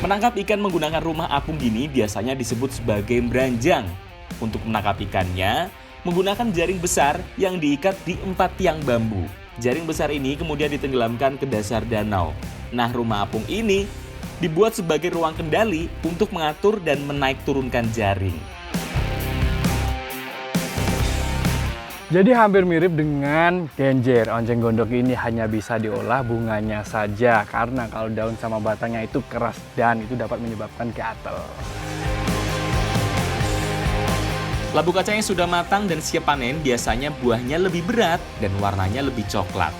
Menangkap ikan menggunakan rumah apung gini biasanya disebut sebagai beranjang. Untuk menangkap ikannya, menggunakan jaring besar yang diikat di 4 tiang bambu. Jaring besar ini kemudian ditenggelamkan ke dasar danau. Nah, rumah apung ini dibuat sebagai ruang kendali untuk mengatur dan menaik turunkan jaring. Jadi hampir mirip dengan genjer. Onceng gondok ini hanya bisa diolah bunganya saja karena kalau daun sama batangnya itu keras dan itu dapat menyebabkan gatal. Labu kacang yang sudah matang dan siap panen biasanya buahnya lebih berat dan warnanya lebih coklat.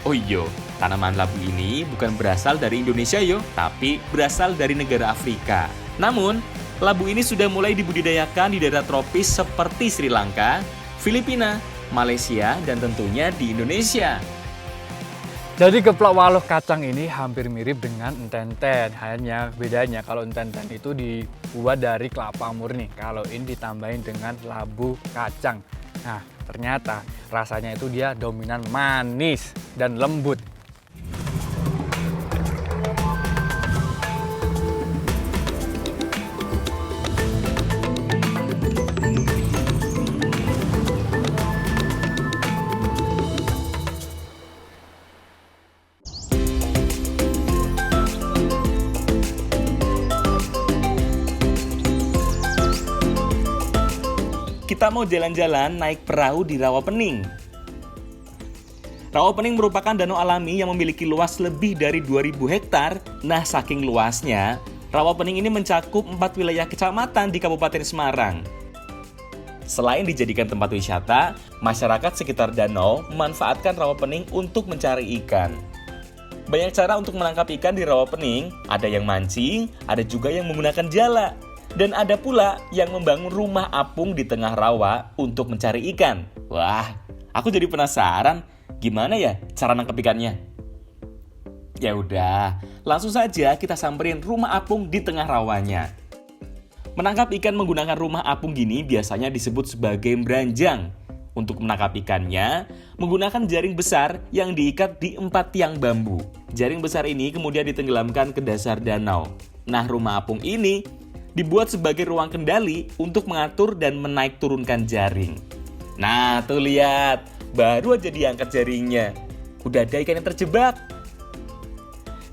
Oh iya, tanaman labu ini bukan berasal dari Indonesia yo, tapi berasal dari negara Afrika. Namun, labu ini sudah mulai dibudidayakan di daerah tropis seperti Sri Lanka, Filipina, Malaysia, dan tentunya di Indonesia. Jadi geplak waluh kacang ini hampir mirip dengan ententen. Hanya bedanya kalau ententen itu dibuat dari kelapa murni. Kalau ini ditambahin dengan labu kacang. Nah, ternyata rasanya itu dia dominan manis dan lembut. Kita mau jalan-jalan naik perahu di Rawapening. Rawapening merupakan danau alami yang memiliki luas lebih dari 2000 hektar. Nah, saking luasnya, Rawapening ini mencakup 4 wilayah kecamatan di Kabupaten Semarang. Selain dijadikan tempat wisata, masyarakat sekitar danau memanfaatkan Rawapening untuk mencari ikan. Banyak cara untuk menangkap ikan di Rawapening, ada yang mancing, ada juga yang menggunakan jala. Dan ada pula yang membangun rumah apung di tengah rawa untuk mencari ikan. Wah, aku jadi penasaran gimana ya cara nangkep ikannya. Ya udah, langsung saja kita samperin rumah apung di tengah rawanya. Menangkap ikan menggunakan rumah apung gini biasanya disebut sebagai beranjang. Untuk menangkap ikannya, menggunakan jaring besar yang diikat di 4 tiang bambu. Jaring besar ini kemudian ditenggelamkan ke dasar danau. Nah, rumah apung ini dibuat sebagai ruang kendali untuk mengatur dan menaik turunkan jaring. Nah, tuh lihat, baru aja diangkat jaringnya. Udah ada ikan yang terjebak.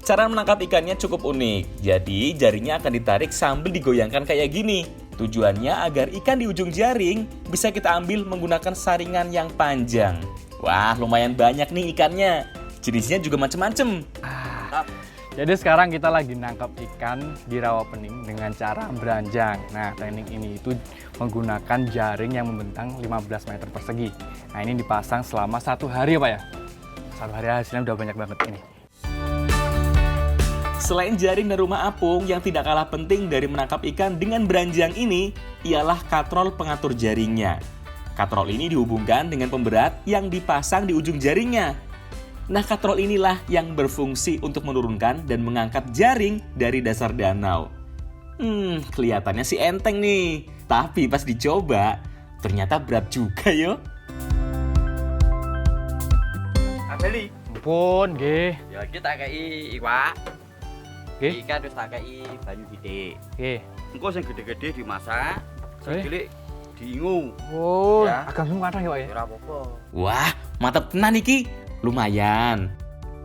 Cara menangkap ikannya cukup unik. Jadi, jaringnya akan ditarik sambil digoyangkan kayak gini. Tujuannya agar ikan di ujung jaring bisa kita ambil menggunakan saringan yang panjang. Wah, lumayan banyak nih ikannya. Jenisnya juga macem-macem. Jadi sekarang kita lagi nangkap ikan di Rawapening dengan cara beranjang. Nah, teknik ini itu menggunakan jaring yang membentang 15 meter persegi. Nah, ini dipasang selama 1 hari ya Pak ya? 1 hari hasilnya udah banyak banget ini. Selain jaring dan rumah apung, yang tidak kalah penting dari menangkap ikan dengan beranjang ini ialah katrol pengatur jaringnya. Katrol ini dihubungkan dengan pemberat yang dipasang di ujung jaringnya. Nah, katrol inilah yang berfungsi untuk menurunkan dan mengangkat jaring dari dasar danau. Kelihatannya sih enteng nih. Tapi pas dicoba, ternyata berat juga yo. Ameli, Ampun, nggih. ya kita kei iwak. Nggih. Ikan terus tak kei banyu sithik. Nggih. Engko sing gede-gede dimasak, Eh? sing cilik diingu. Oh, Ya. agak semu kadang ya Pak ya? Ora apa-apa. Wah, mantap tenan iki. Lumayan.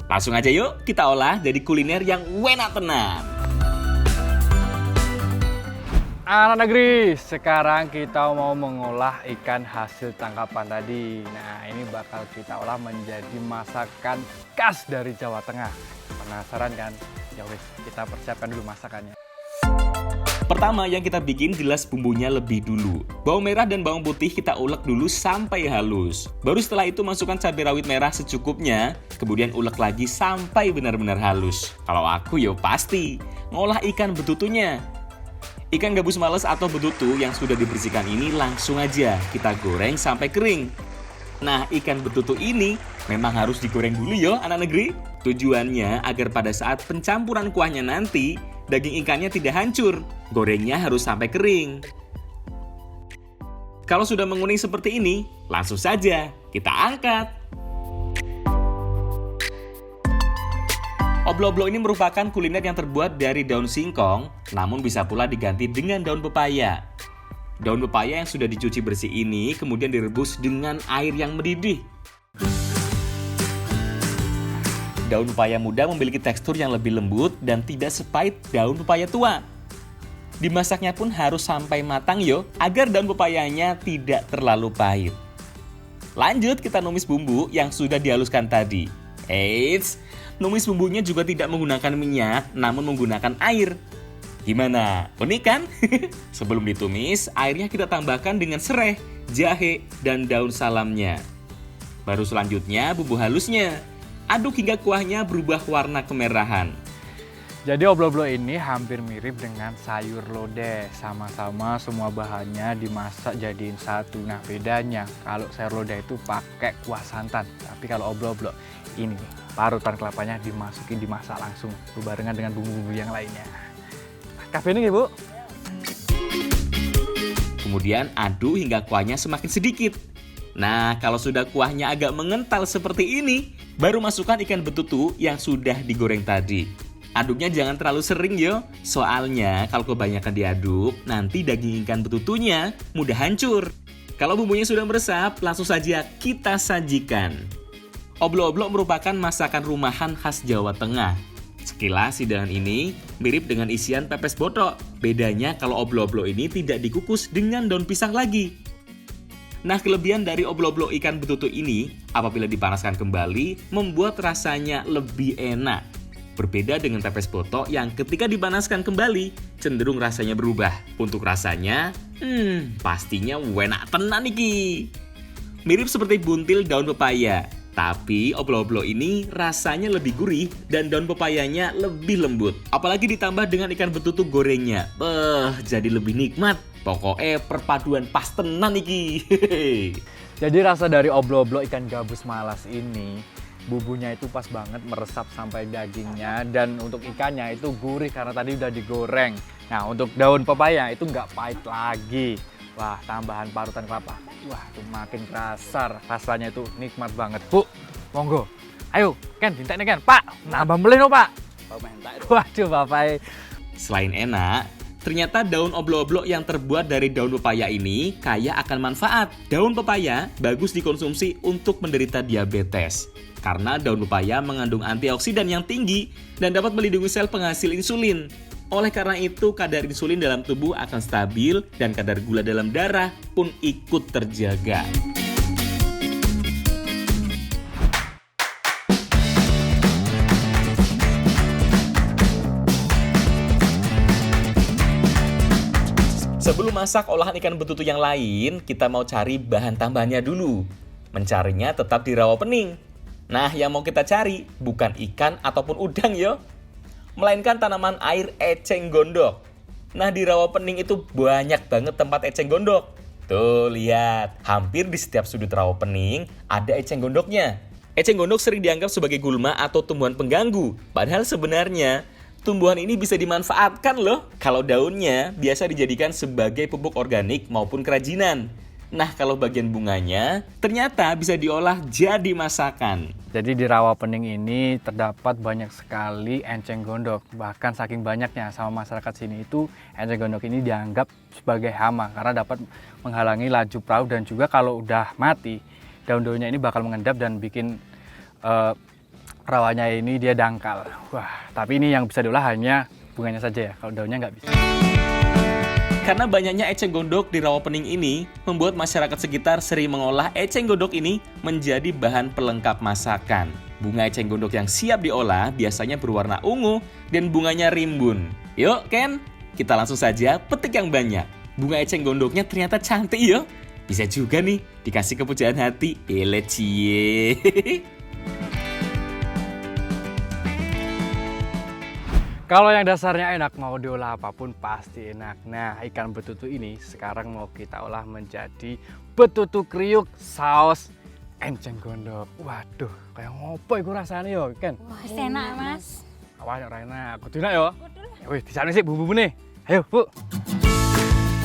Langsung aja yuk kita olah jadi kuliner yang enak tenan. Anak negeri, sekarang kita mau mengolah ikan hasil tangkapan tadi. Nah, ini bakal kita olah menjadi masakan khas dari Jawa Tengah. Penasaran kan? Ya wis, kita persiapkan dulu masakannya. Pertama yang kita bikin jelas bumbunya lebih dulu. Bawang merah dan bawang putih kita ulek dulu sampai halus. Baru setelah itu masukkan cabai rawit merah secukupnya, kemudian ulek lagi sampai benar-benar halus. Kalau aku yo pasti ngolah ikan betutunya. Ikan gabus males atau betutu yang sudah dibersihkan ini langsung aja kita goreng sampai kering. Nah, ikan betutu ini memang harus digoreng dulu yo anak negeri. Tujuannya agar pada saat pencampuran kuahnya nanti, daging ikannya tidak hancur. Gorengnya harus sampai kering. Kalau sudah menguning seperti ini, langsung saja kita angkat. Oblo-oblo ini merupakan kuliner yang terbuat dari daun singkong, namun bisa pula diganti dengan daun pepaya. Daun pepaya yang sudah dicuci bersih ini kemudian direbus dengan air yang mendidih. Daun pepaya muda memiliki tekstur yang lebih lembut dan tidak sepahit daun pepaya tua. Dimasaknya pun harus sampai matang yo, agar daun pepayanya tidak terlalu pahit. Lanjut kita numis bumbu yang sudah dihaluskan tadi. Eits, numis bumbunya juga tidak menggunakan minyak, namun menggunakan air. Gimana? Unik kan? Sebelum ditumis, airnya kita tambahkan dengan serai, jahe, dan daun salamnya. Baru selanjutnya bumbu halusnya. Aduk hingga kuahnya berubah warna kemerahan. Jadi oblo-oblo ini hampir mirip dengan sayur lodeh. Sama-sama semua bahannya dimasak jadiin satu. Nah bedanya kalau sayur lodeh itu pakai kuah santan. Tapi kalau oblo-oblo ini parutan kelapanya dimasak langsung berbarengan dengan bumbu-bumbu yang lainnya. Kafe ini Bu. Kemudian aduk hingga kuahnya semakin sedikit. Nah kalau sudah kuahnya agak mengental seperti ini, baru masukkan ikan betutu yang sudah digoreng tadi. Aduknya jangan terlalu sering yo, soalnya kalau kebanyakan diaduk, nanti daging ikan betutunya mudah hancur. Kalau bumbunya sudah meresap, langsung saja kita sajikan. Oblo-oblo merupakan masakan rumahan khas Jawa Tengah. Sekilas hidangan ini mirip dengan isian pepes botok. Bedanya kalau oblo-oblo ini tidak dikukus dengan daun pisang lagi. Nah, kelebihan dari oblo-oblo ikan betutu ini, apabila dipanaskan kembali, membuat rasanya lebih enak. Berbeda dengan pepes botok yang ketika dipanaskan kembali, cenderung rasanya berubah. Untuk rasanya, pastinya enak tenan iki. Mirip seperti buntil daun pepaya, tapi oblo-oblo ini rasanya lebih gurih dan daun pepayanya lebih lembut. Apalagi ditambah dengan ikan betutu gorengnya. Jadi lebih nikmat. Pokoknya perpaduan pas tenan iki. Jadi rasa dari oblo-oblo ikan gabus malas ini, bumbunya itu pas banget meresap sampai dagingnya, dan untuk ikannya itu gurih karena tadi udah digoreng. Nah untuk daun pepaya itu nggak pahit lagi. Wah tambahan parutan kelapa, wah itu makin kasar. Rasanya itu nikmat banget. Bu, monggo. Ayo Ken, minta nih Ken. Pak, nambah melino Pak. Waduh Bapak. Selain enak, ternyata daun oblo-oblo yang terbuat dari daun pepaya ini kaya akan manfaat. Daun pepaya bagus dikonsumsi untuk menderita diabetes. Karena daun pepaya mengandung antioksidan yang tinggi dan dapat melindungi sel penghasil insulin. Oleh karena itu, kadar insulin dalam tubuh akan stabil dan kadar gula dalam darah pun ikut terjaga. Sebelum masak olahan ikan betutu yang lain, kita mau cari bahan tambahannya dulu. Mencarinya tetap di rawa pening. Nah, yang mau kita cari bukan ikan ataupun udang yo, melainkan tanaman air eceng gondok. Nah, di rawa pening itu banyak banget tempat eceng gondok. Tuh, lihat. Hampir di setiap sudut rawa pening ada eceng gondoknya. Eceng gondok sering dianggap sebagai gulma atau tumbuhan pengganggu. Padahal sebenarnya tumbuhan ini bisa dimanfaatkan loh. Kalau daunnya biasa dijadikan sebagai pupuk organik maupun kerajinan. Nah, kalau bagian bunganya ternyata bisa diolah jadi masakan. Jadi di rawa pening ini terdapat banyak sekali enceng gondok. Bahkan saking banyaknya sama masyarakat sini itu enceng gondok ini dianggap sebagai hama karena dapat menghalangi laju perahu, dan juga kalau udah mati daun-daunnya ini bakal mengendap dan bikin rawanya ini dia dangkal. Wah, tapi ini yang bisa diolah hanya bunganya saja ya, kalau daunnya nggak bisa. Karena banyaknya eceng gondok di rawa pening ini, membuat masyarakat sekitar sering mengolah eceng gondok ini menjadi bahan pelengkap masakan. Bunga eceng gondok yang siap diolah biasanya berwarna ungu dan bunganya rimbun. Yuk Ken, kita langsung saja petik yang banyak. Bunga eceng gondoknya ternyata cantik yo. Bisa juga nih dikasih kepujaan hati. Cie. Kalau yang dasarnya enak, mau diolah apapun pasti enak. Nah, ikan betutu ini sekarang mau kita olah menjadi betutu kriuk saus enceng gondok. Waduh, kayak ngopo iku rasanya yo, Ken? Wah, enak Mas. Awas ora enak, kudu enak yo. Wih, disana sih bumbu nih. Ayo, Bu.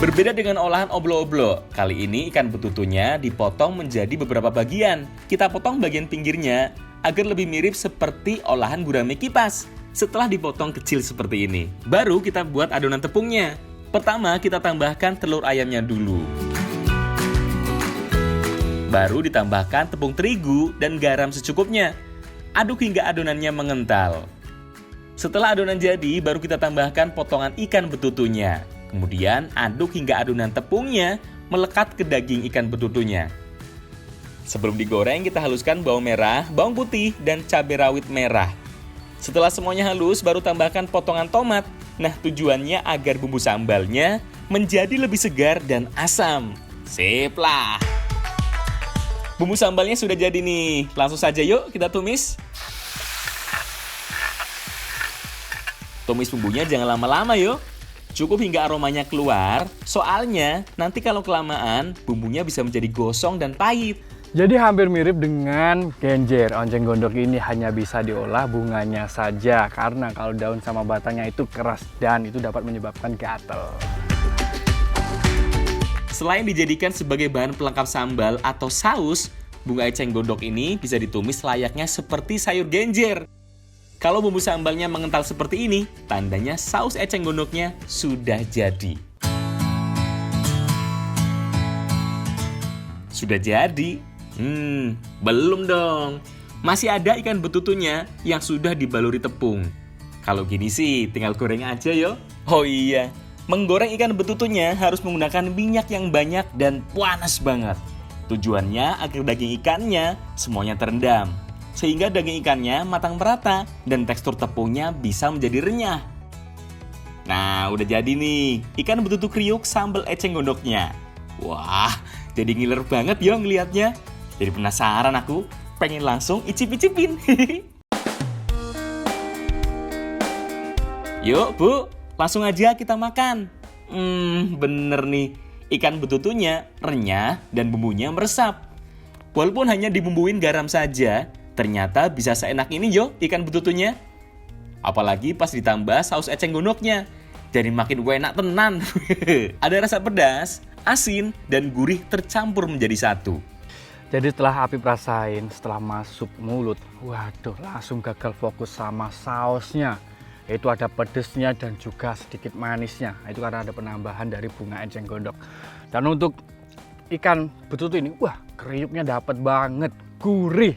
Berbeda dengan olahan oblo-oblo, kali ini ikan betutunya dipotong menjadi beberapa bagian. Kita potong bagian pinggirnya agar lebih mirip seperti olahan gurame kipas. setelah dipotong kecil seperti ini. Baru kita buat adonan tepungnya. Pertama kita tambahkan telur ayamnya dulu. Baru ditambahkan tepung terigu dan garam secukupnya. Aduk hingga adonannya mengental. Setelah adonan jadi, baru kita tambahkan potongan ikan betutunya. Kemudian aduk hingga adonan tepungnya melekat ke daging ikan betutunya. Sebelum digoreng, kita haluskan bawang merah, bawang putih, dan cabai rawit merah. Setelah semuanya halus, baru tambahkan potongan tomat. Nah, tujuannya agar bumbu sambalnya menjadi lebih segar dan asam. Sip lah! Bumbu sambalnya sudah jadi nih. Langsung saja yuk kita tumis. Tumis bumbunya jangan lama-lama yuk. Cukup hingga aromanya keluar. Soalnya nanti kalau kelamaan, bumbunya bisa menjadi gosong dan pahit. Jadi hampir mirip dengan genjer. Onceng gondok ini hanya bisa diolah bunganya saja karena kalau daun sama batangnya itu keras dan itu dapat menyebabkan gatal. Selain dijadikan sebagai bahan pelengkap sambal atau saus, bunga eceng gondok ini bisa ditumis layaknya seperti sayur genjer. Kalau bumbu sambalnya mengental seperti ini, tandanya saus eceng gondoknya sudah jadi. Sudah jadi? Belum dong. Masih ada ikan betutunya yang sudah dibaluri tepung. Kalau gini sih, tinggal goreng aja yo. Oh iya, menggoreng ikan betutunya harus menggunakan minyak yang banyak dan panas banget. Tujuannya agar daging ikannya semuanya terendam, sehingga daging ikannya matang merata dan tekstur tepungnya bisa menjadi renyah. Nah, udah jadi nih, ikan betutu kriuk sambal eceng gondoknya. Wah, jadi ngiler banget yo ngelihatnya. Jadi penasaran aku, pengen langsung icip-icipin. Yuk Bu, langsung aja kita makan. Bener nih, ikan betutunya renyah dan bumbunya meresap. Walaupun hanya dibumbuin garam saja, ternyata bisa seenak ini yo ikan betutunya. Apalagi pas ditambah saus eceng gondoknya, jadi makin enak tenan. Ada rasa pedas, asin, dan gurih tercampur menjadi satu. Jadi setelah Apip rasain, setelah masuk mulut, waduh langsung gagal fokus sama sausnya. Itu ada pedesnya dan juga sedikit manisnya. Itu karena ada penambahan dari bunga eceng gondok. Dan untuk ikan betutu ini, wah kriuknya dapat banget, gurih.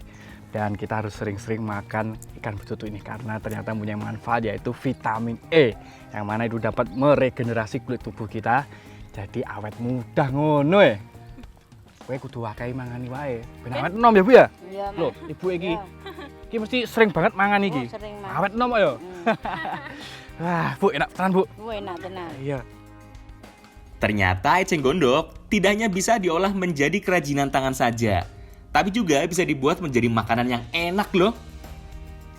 Dan kita harus sering-sering makan ikan betutu ini karena ternyata punya manfaat yaitu vitamin E. Yang mana itu dapat meregenerasi kulit tubuh kita. Jadi awet muda ngono ya. Kowe kudu wakai mangani wae. Ben awet enom ya Bu ya? Iya, Mas. Loh, Ibu iki. Iya. Iki mesti sering banget mangan iki. Oh, sering, Mas. Awet enom ayo. Wah, Bu enak tenan, Bu. Enak tenan. Iya. Ternyata eceng gondok tidak hanya bisa diolah menjadi kerajinan tangan saja, tapi juga bisa dibuat menjadi makanan yang enak loh.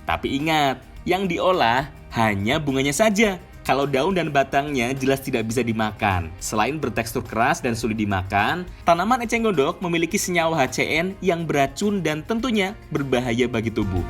Tapi ingat, yang diolah hanya bunganya saja. Kalau daun dan batangnya jelas tidak bisa dimakan. Selain bertekstur keras dan sulit dimakan, tanaman eceng gondok memiliki senyawa HCN yang beracun dan tentunya berbahaya bagi tubuh.